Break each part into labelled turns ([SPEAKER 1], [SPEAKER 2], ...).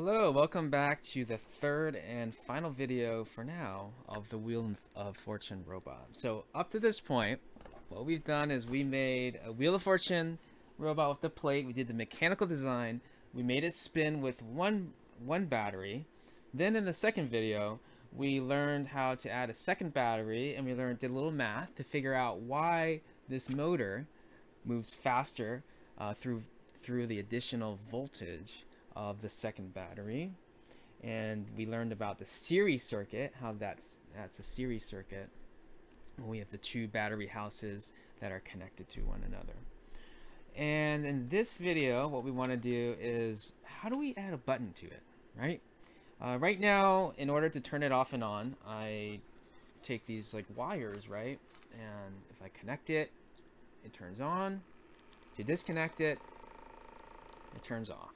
[SPEAKER 1] Hello, welcome back to the third and final video for now of the Wheel of Fortune robot. So up to this point, what we've done is we made a Wheel of Fortune robot with the plate. We did the mechanical design. We made it spin with one battery. Then in the second video, we learned how to add a second battery, and we did a little math to figure out why this motor moves faster through the additional voltage of the second battery. And we learned about the series circuit, how that's a series circuit. We have the two battery houses that are connected to one another. And in this video, what we want to do is, how do we add a button to it, right? Right now, in order to turn it off and on, I take these like wires, right? And if I connect it, it turns on. To disconnect it, it turns off.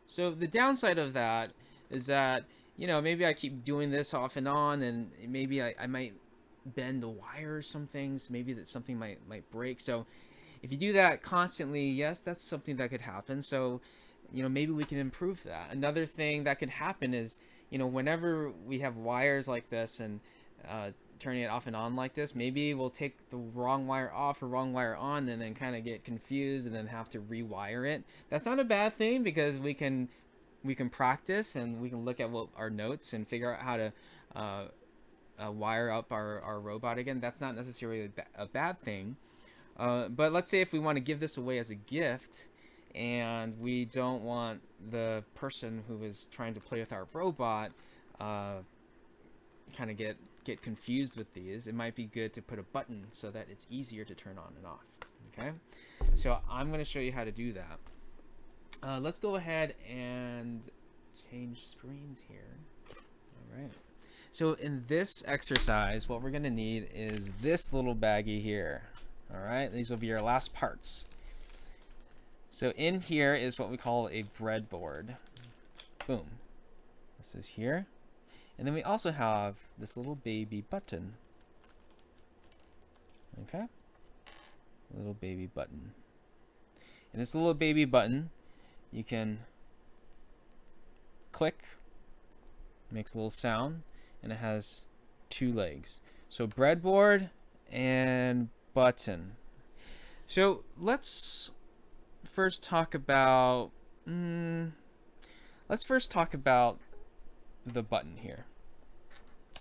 [SPEAKER 1] So the downside of that is that, maybe I keep doing this off and on, and maybe I might bend the wire or some things. Maybe that something might break. So if you do that constantly, yes, that's something that could happen. So, maybe we can improve that. Another thing that could happen is, whenever we have wires like this and turning it off and on like this, maybe we'll take the wrong wire off or wrong wire on and then kind of get confused and then have to rewire it. That's not a bad thing, because we can practice and we can look at our notes and figure out how to wire up our robot again. That's not necessarily a bad thing. But let's say if we want to give this away as a gift, and we don't want the person who is trying to play with our robot kind of get confused with these, it might be good to put a button so that it's easier to turn on and off. Okay, so I'm going to show you how to do that. Let's go ahead and change screens here. All right, so in this exercise, what we're going to need is this little baggie here. All right, these will be your last parts. So in here is what we call a breadboard. Boom, this is here. And then we also have this little baby button. Okay? Little baby button. And this little baby button, you can click, makes a little sound, and it has two legs. So breadboard and button. So let's first talk about the button here.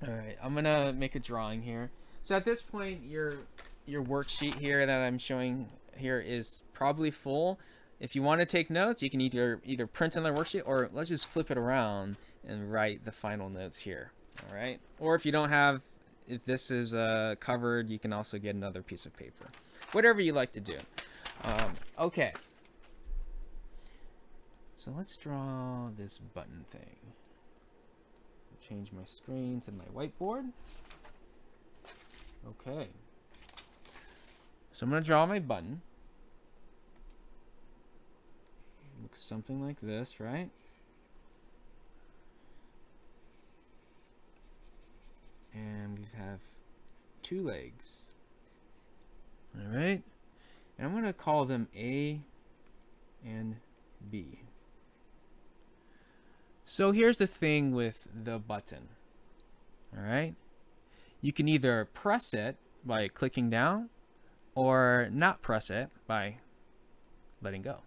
[SPEAKER 1] All right, I'm gonna make a drawing here. So at this point, your worksheet here that I'm showing here is probably full. If you want to take notes, you can either print on the worksheet, or let's just flip it around and write the final notes here. All right, or if you don't have, if this is covered, you can also get another piece of paper. Whatever you like to do. Okay. So let's draw this button thing. Change my screen to my whiteboard. Okay. So I'm going to draw my button. Looks something like this, right? And we have two legs. All right. And I'm going to call them A and B. So here's the thing with the button. All right, you can either press it by clicking down, or not press it by letting go.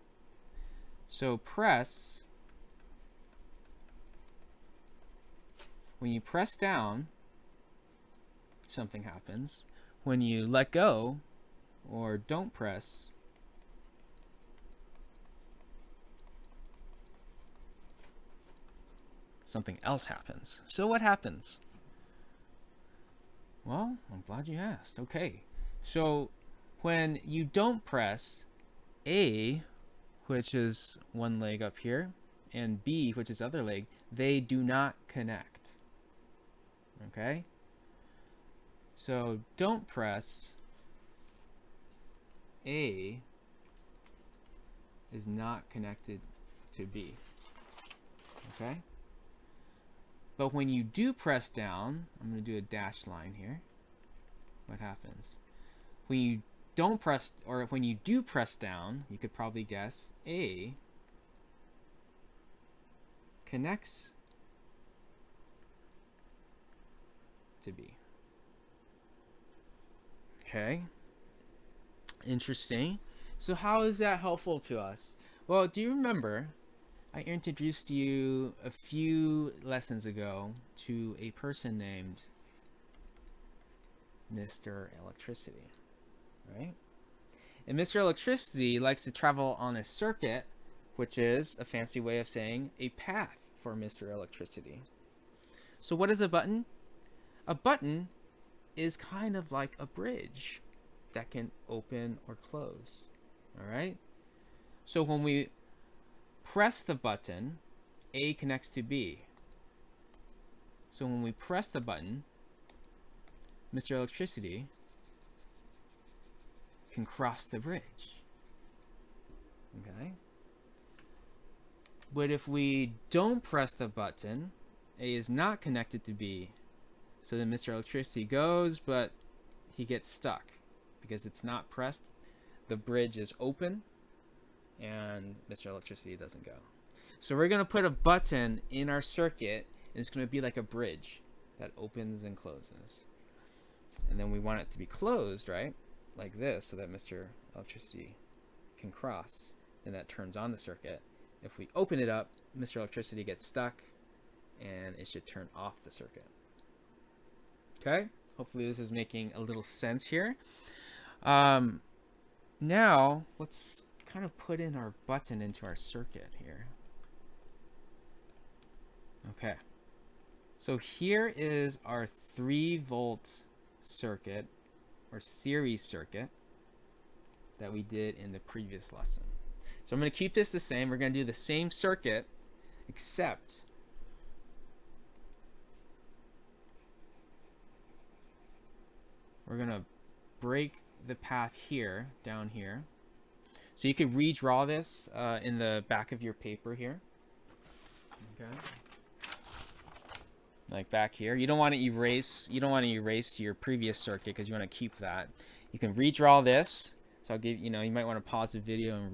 [SPEAKER 1] So press, when you press down, something happens. When you let go or don't press, something else happens. So what happens? Well, I'm glad you asked. Okay, so when you don't press A, which is one leg up here, and B, which is the other leg, they do not connect. Okay, so don't press A is not connected to B. Okay, but when you do press down, I'm going to do a dashed line here. What happens? When you don't press, or when you do press down, you could probably guess A connects to be. Okay. Interesting. So how is that helpful to us? Well, do you remember I introduced you a few lessons ago to a person named Mr. Electricity, right? And Mr. Electricity likes to travel on a circuit, which is a fancy way of saying a path for Mr. Electricity. So what is a button? A button is kind of like a bridge that can open or close. All right? So when we press the button, A connects to B. So when we press the button, Mr. Electricity can cross the bridge. Okay? But if we don't press the button, A is not connected to B. So then Mr. Electricity goes, but he gets stuck because it's not pressed. The bridge is open and Mr. Electricity doesn't go. So we're going to put a button in our circuit, and it's going to be like a bridge that opens and closes. And then we want it to be closed, right? Like this, so that Mr. Electricity can cross. Then that turns on the circuit. If we open it up, Mr. Electricity gets stuck, and it should turn off the circuit. Okay? Hopefully this is making a little sense here. Now, let's kind of put in our button into our circuit here. Okay. So here is our 3-volt circuit, or series circuit, that we did in the previous lesson. So I'm going to keep this the same. We're going to do the same circuit, except we're going to break the path here, down here. So you could redraw this in the back of your paper here. Okay. Like back here. You don't want to erase your previous circuit because you want to keep that. You can redraw this. So I'll give you might want to pause the video and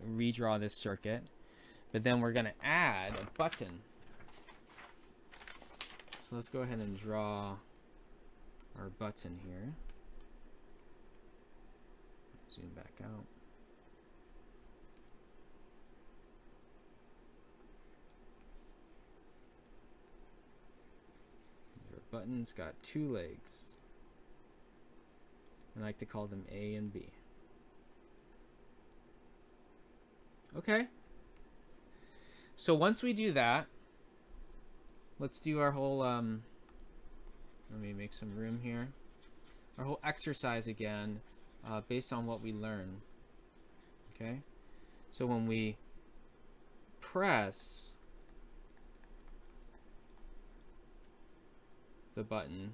[SPEAKER 1] redraw this circuit. But then we're going to add a button. So let's go ahead and draw our button here. Zoom back out. Your button's got 2 legs. I like to call them A and B. Okay. So once we do that, let's do our whole, let me make some room here. Our whole exercise again, based on what we learn. Okay. So when we press the button,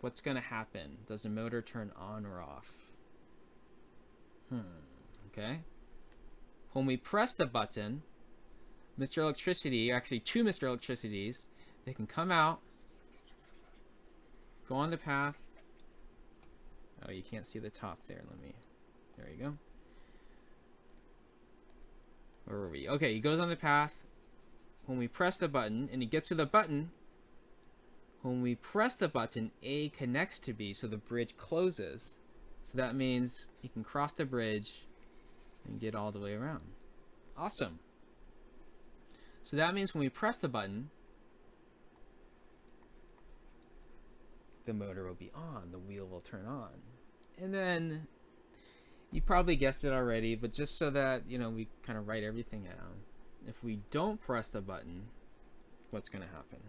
[SPEAKER 1] what's going to happen? Does the motor turn on or off? Okay. When we press the button, Mr. Electricity, actually 2 Mr. Electricities, they can come out, go on the path. Oh, you can't see the top there. There you go. Where were we? Okay, he goes on the path. When we press the button, and he gets to the button, when we press the button, A connects to B, so the bridge closes. So that means he can cross the bridge and get all the way around. Awesome. So that means when we press the button, the motor will be on, the wheel will turn on. And then, you probably guessed it already, but just so that, we kind of write everything out. If we don't press the button, what's going to happen?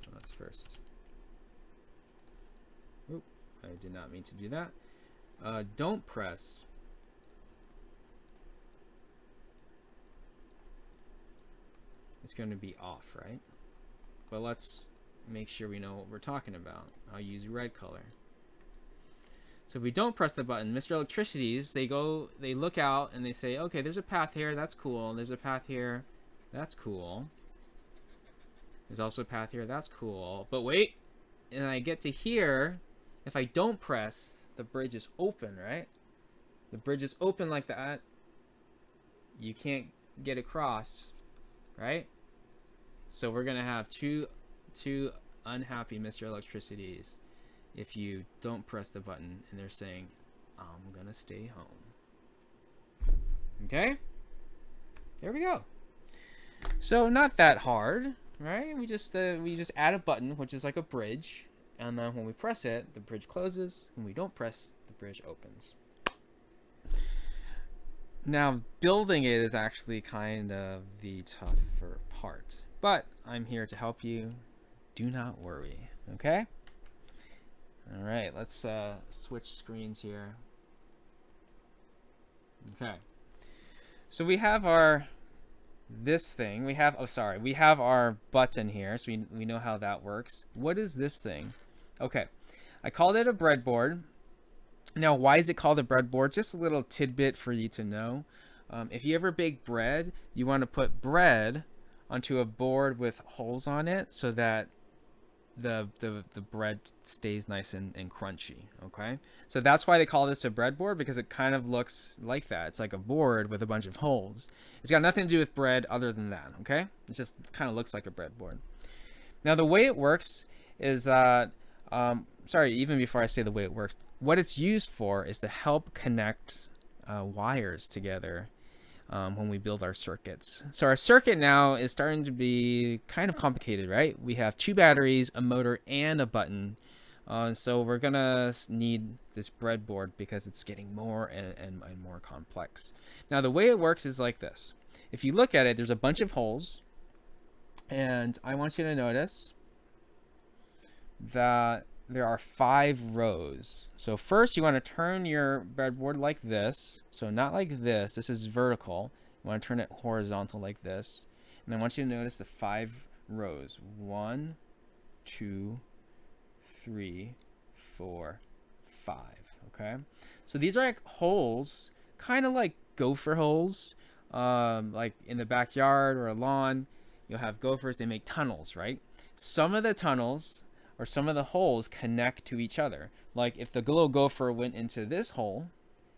[SPEAKER 1] Well, let's first. Oop, I did not mean to do that. Don't press. It's going to be off, right? But let's make sure we know what we're talking about. I'll use red color. So if we don't press the button, Mr. Electricities, they look out and they say, okay, there's a path here, that's cool. There's a path here, that's cool. There's also a path here, that's cool. But wait, and I get to here, if I don't press, the bridge is open, right? The bridge is open like that. You can't get across, right? So we're gonna have two unhappy Mr. Electricities if you don't press the button and they're saying, I'm gonna stay home. Okay? There we go. So not that hard, right? We just add a button, which is like a bridge, and then when we press it, the bridge closes. When we don't press, the bridge opens. Now, building it is actually kind of the tougher part, but I'm here to help you. Do not worry, okay? All right, let's switch screens here. Okay. So we have our this thing. We have our button here, so we know how that works. What is this thing? Okay. I called it a breadboard. Now, why is it called a breadboard? Just a little tidbit for you to know. If you ever bake bread, you want to put bread onto a board with holes on it so that the bread stays nice and crunchy. Okay, so that's why they call this a breadboard, because it kind of looks like that. It's like a board with a bunch of holes. It's got nothing to do with bread other than that. Okay, it just kind of looks like a breadboard. Now, the way it works is that even before I say the way it works, what it's used for is to help connect wires together when we build our circuits. So our circuit now is starting to be kind of complicated, right? We have 2 batteries, a motor, and a button. So we're gonna need this breadboard because it's getting more and more complex. Now, the way it works is like this. If you look at it, there's a bunch of holes, and I want you to notice that there are 5 rows. So first, you want to turn your breadboard like this. So not like this. This is vertical. You want to turn it horizontal like this. And I want you to notice the 5 rows. 1, 2, 3, 4, 5. Okay. So these are like holes, kind of like gopher holes. Like in the backyard or a lawn, you'll have gophers. They make tunnels, right? Some of the tunnels or some of the holes connect to each other. Like if the little gopher went into this hole,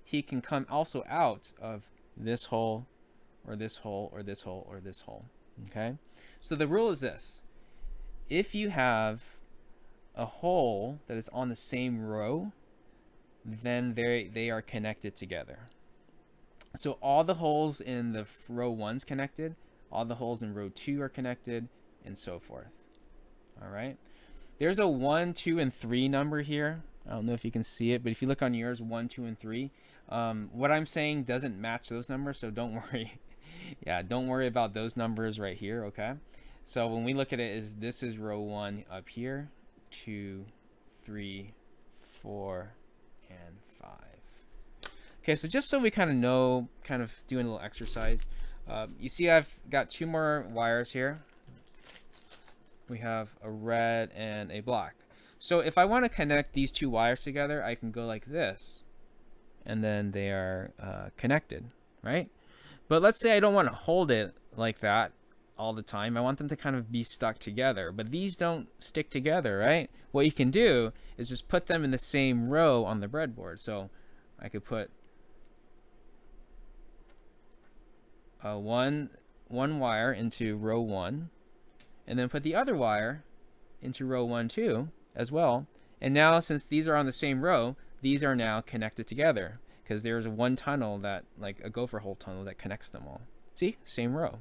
[SPEAKER 1] he can come also out of this hole or this hole or this hole or this hole. Okay? So the rule is this. If you have a hole that is on the same row, then they are connected together. So all the holes in the row 1's connected, all the holes in row 2 are connected, and so forth. All right? There's a 1, 2, and 3 number here. I don't know if you can see it, but if you look on yours, 1, 2, and 3. What I'm saying doesn't match those numbers, so don't worry. Yeah, don't worry about those numbers right here, okay? So when we look at it, this is row 1 up here, 2, 3, 4, and 5. Okay, so just so we kind of know, kind of doing a little exercise, you see I've got 2 more wires here. We have a red and a black. So if I want to connect these 2 wires together, I can go like this, and then they are connected, right? But let's say I don't want to hold it like that all the time. I want them to kind of be stuck together, but these don't stick together, right? What you can do is just put them in the same row on the breadboard. So I could put one wire into row 1, and then put the other wire into row 1 too as well. And now, since these are on the same row, these are now connected together because there's one tunnel, that like a gopher hole tunnel, that connects them all. See, same row.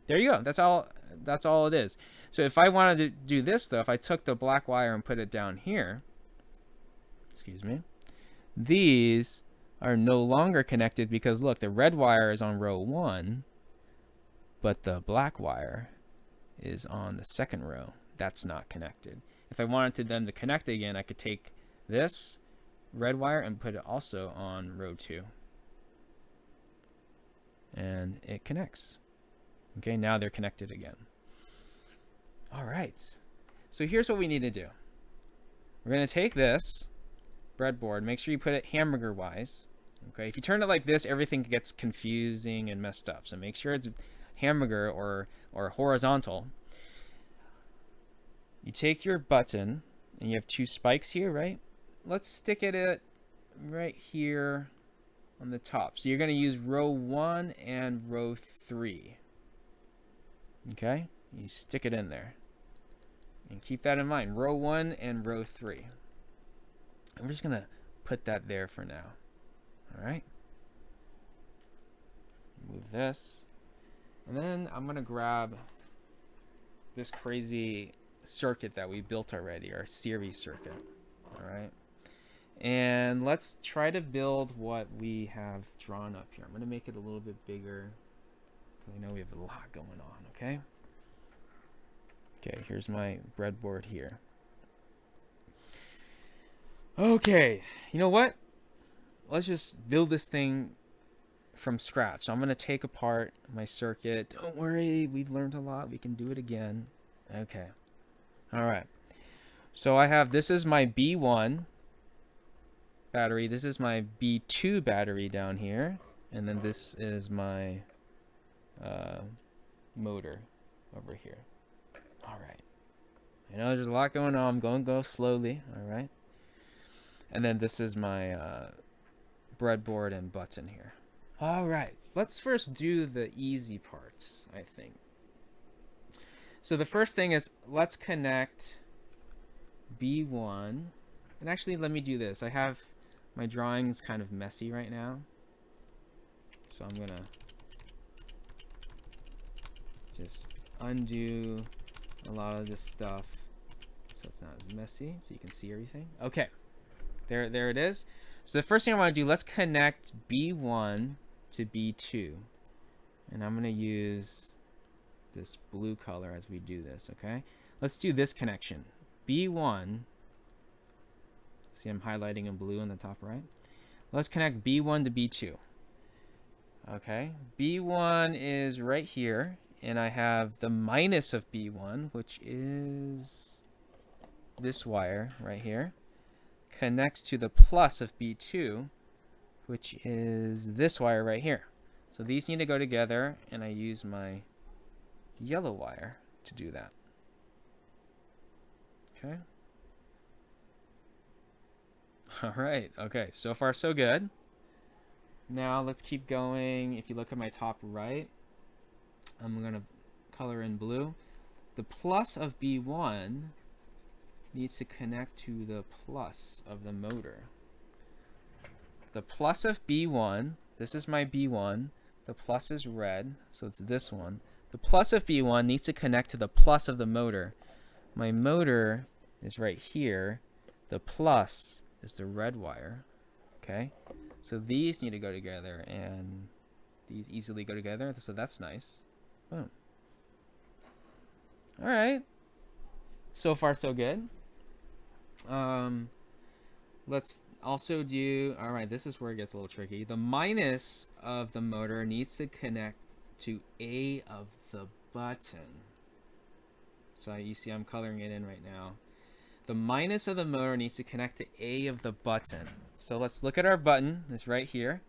[SPEAKER 1] There you go. That's all it is. So if I wanted to do this though, if I took the black wire and put it down here, excuse me, these are no longer connected because look, the red wire is on row 1, but the black wire is on the 2nd row. That's not connected. If I wanted them to connect again, I could take this red wire and put it also on row 2. And it connects. Okay, now they're connected again. All right. So here's what we need to do. We're going to take this breadboard, make sure you put it hamburger wise. Okay, if you turn it like this, everything gets confusing and messed up. So make sure it's hamburger or horizontal. You take your button and you have 2 spikes here, right? Let's stick it right here on the top. So you're going to use row 1 and row 3. Okay? You stick it in there. And keep that in mind. Row 1 and row 3. I'm just going to put that there for now. All right? Move this. And then I'm going to grab this crazy circuit that we built already, our series circuit. All right? And let's try to build what we have drawn up here. I'm going to make it a little bit bigger, because I know we have a lot going on, okay? Okay, here's my breadboard here. Okay, you know what? Let's just build this thing from scratch. So I'm going to take apart my circuit. Don't worry, we've learned a lot. We can do it again. Okay. All right. So I have, this is my B1 battery. This is my B2 battery down here. And then this is my motor over here. All right. I know there's a lot going on. I'm going to go slowly. All right. And then this is my breadboard and button here. All right. Let's first do the easy parts, I think. So the first thing is, let's connect B1. And actually, let me do this. I have my drawings kind of messy right now. So I'm going to just undo a lot of this stuff so it's not as messy, so you can see everything. Okay. There it is. So the first thing I want to do, let's connect B1 to B2. And I'm going to use this blue color as we do this, okay? Let's do this connection. B1, see I'm highlighting in blue in the top right. Let's connect B1 to B2. Okay, B1 is right here, and I have the minus of B1, which is this wire right here, connects to the plus of B2, which is this wire right here. So these need to go together, and I use my yellow wire to do that. Okay. All right. Okay. So far, so good. Now let's keep going. If you look at my top right, I'm going to color in blue. The plus of B1 needs to connect to the plus of the motor. The plus of B1, this is my B1. The plus is red, so it's this one. The plus of B1 needs to connect to the plus of the motor. My motor is right here. The plus is the red wire. Okay? So these need to go together, and these easily go together. So that's nice. Boom. All right. So far, so good. Let's also do, all right, this is where it gets a little tricky. The minus of the motor needs to connect to A of the button. So you see I'm coloring it in right now. The minus of the motor needs to connect to A of the button. So let's look at our button. It's right here.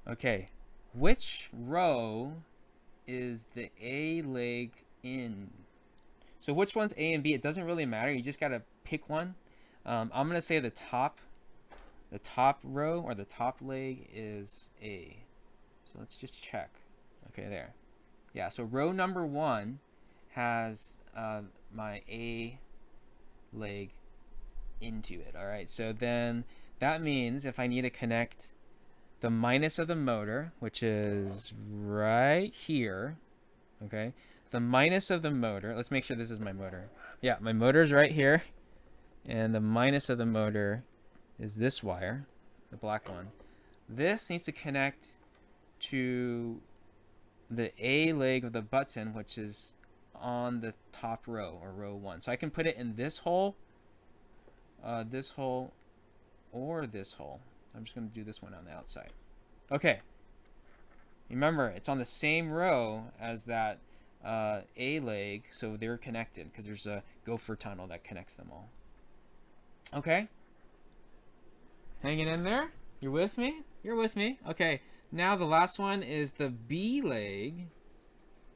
[SPEAKER 1] Okay, which row is the A leg in? So which one's A and B? It doesn't really matter. You just gotta pick one. I'm gonna say the top row or the top leg is A. So let's just check. Okay, there. Yeah, so row number 1 has my A leg into it. All right, so then that means if I need to connect the minus of the motor, which is right here, okay, the minus of the motor, let's make sure this is my motor. Yeah, my motor's right here, and the minus of the motor is this wire, the black one. This needs to connect to the A leg of the button, which is on the top row, or row 1. So I can put it in this hole, or this hole. I'm just going to do this one on the outside. Okay. Remember, it's on the same row as that A leg, so they're connected because there's a gopher tunnel that connects them all. Okay? Hanging in there? You're with me? You're with me? Okay. Now the last one is the B leg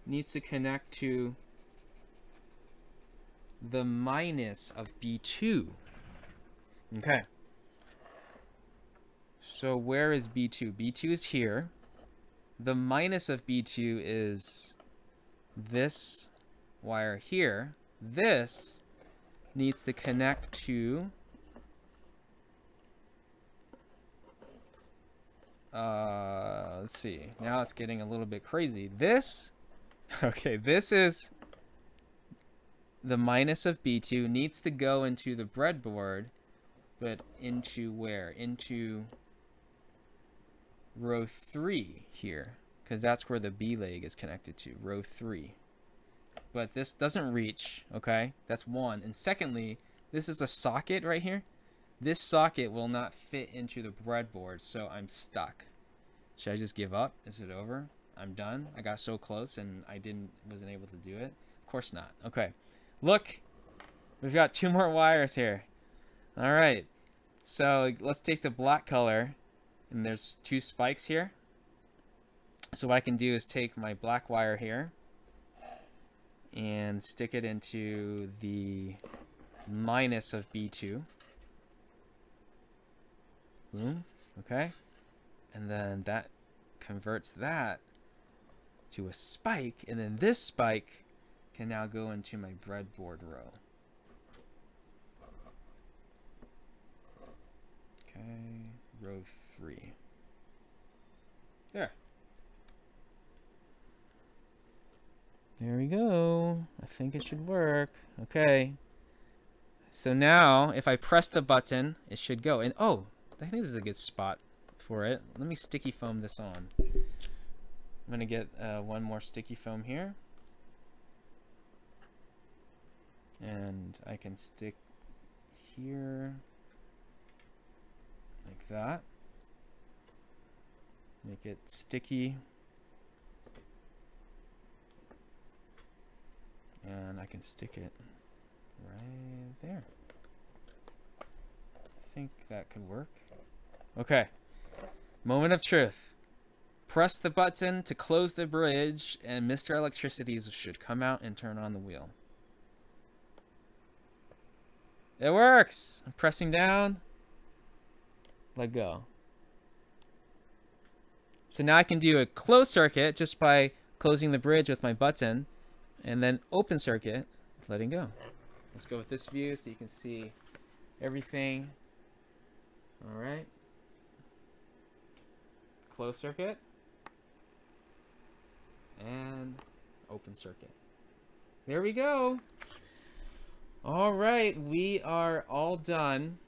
[SPEAKER 1] needs to connect to the minus of B2. Okay. So where is B2? B2 is here. the minus of B2 is this wire here. This needs to connect to let's see. Now it's getting a little bit crazy. This, okay, this is the minus of B2 needs to go into the breadboard, but into where? Into row 3 here, because that's where the B leg is connected to, row 3. But this doesn't reach, okay? That's one. And secondly, this is a socket right here. This socket will not fit into the breadboard, so I'm stuck. Should I just give up? Is it over? I'm done? I got so close and I wasn't able to do it? Of course not. Okay. Look, we've got 2 more wires here. All right. So let's take the black color, and there's 2 spikes here. So what I can do is take my black wire here and stick it into the minus of B2. Boom. Okay. And then that converts that to a spike, and then this spike can now go into my breadboard row. Okay, row 3. There. There we go. I think it should work. Okay. So now, if I press the button, it should go. And oh, I think this is a good spot for it. Let me sticky foam this on. I'm going to get one more sticky foam here. And I can stick here like that. Make it sticky. And I can stick it right there. I think that could work. Okay. Moment of truth. Press the button to close the bridge, and Mr. Electricity should come out and turn on the wheel. It works! I'm pressing down. Let go. So now I can do a closed circuit just by closing the bridge with my button, and then open circuit, letting go. Let's go with this view so you can see everything. All right. Closed circuit and open circuit. There we go. All right, we are all done.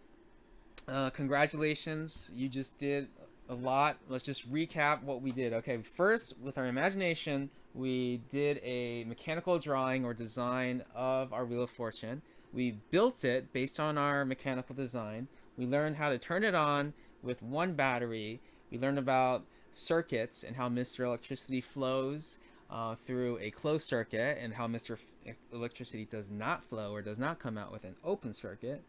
[SPEAKER 1] Congratulations, you just did a lot. Let's just recap what we did. Okay, first, with our imagination, we did a mechanical drawing or design of our Wheel of Fortune. We built it based on our mechanical design. We learned how to turn it on with 1 battery. We learned about circuits and how Mr. Electricity flows through a closed circuit, and how Mr. Electricity does not flow or does not come out with an open circuit.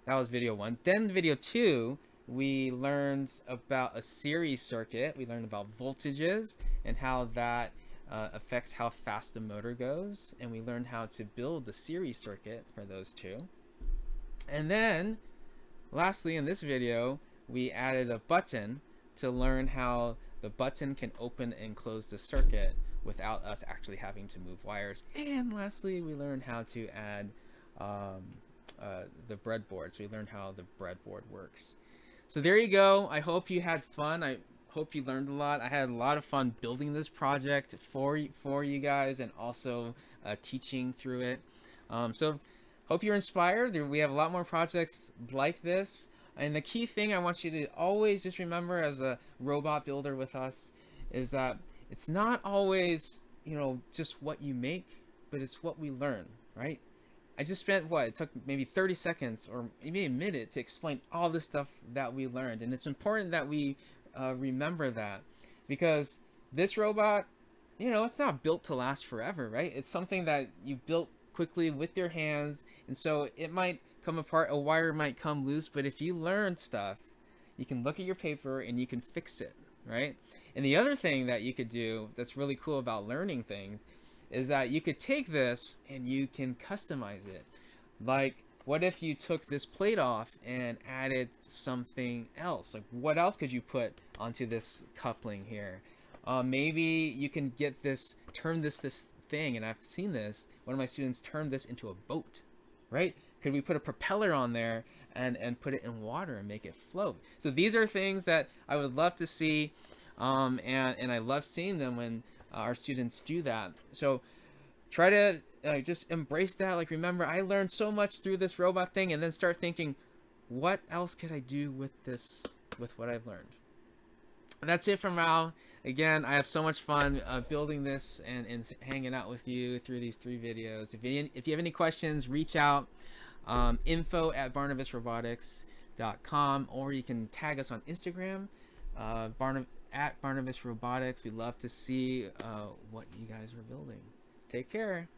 [SPEAKER 1] That was video 1. Then video 2, we learned about a series circuit. We learned about voltages and how that affects how fast the motor goes, and we learned how to build the series circuit for those 2. And then lastly, in this video, we added a button to learn how the button can open and close the circuit without us actually having to move wires. And lastly, we learned how to add the breadboard. So we learned how the breadboard works. So there you go. I hope you had fun. I hope you learned a lot. I had a lot of fun building this project for you guys, and also teaching through it. So hope you're inspired. We have a lot more projects like this. And the key thing I want you to always just remember as a robot builder with us is that it's not always, just what you make, but it's what we learn, right? I just spent, it took maybe 30 seconds or maybe a minute to explain all the stuff that we learned. And it's important that we remember that, because this robot, it's not built to last forever, right? It's something that you built quickly with your hands, and so it might come apart, a wire might come loose, but if you learn stuff, you can look at your paper and you can fix it, right? And the other thing that you could do that's really cool about learning things is that you could take this and you can customize it. Like, what if you took this plate off and added something else? Like, what else could you put onto this coupling here? Maybe you can get this, turn this thing, and I've seen this. One of my students turned this into a boat, right? Could we put a propeller on there and put it in water and make it float? So these are things that I would love to see, and I love seeing them when our students do that. So try to just embrace that. Like, remember, I learned so much through this robot thing, and then start thinking, what else could I do with this, with what I've learned? And that's it from Mal. Again, I have so much fun building this and hanging out with you through these 3 videos. If you have any questions, reach out, info@barnabasrobotics.com, or you can tag us on Instagram, @barnabasrobotics. We'd love to see what you guys are building. Take care.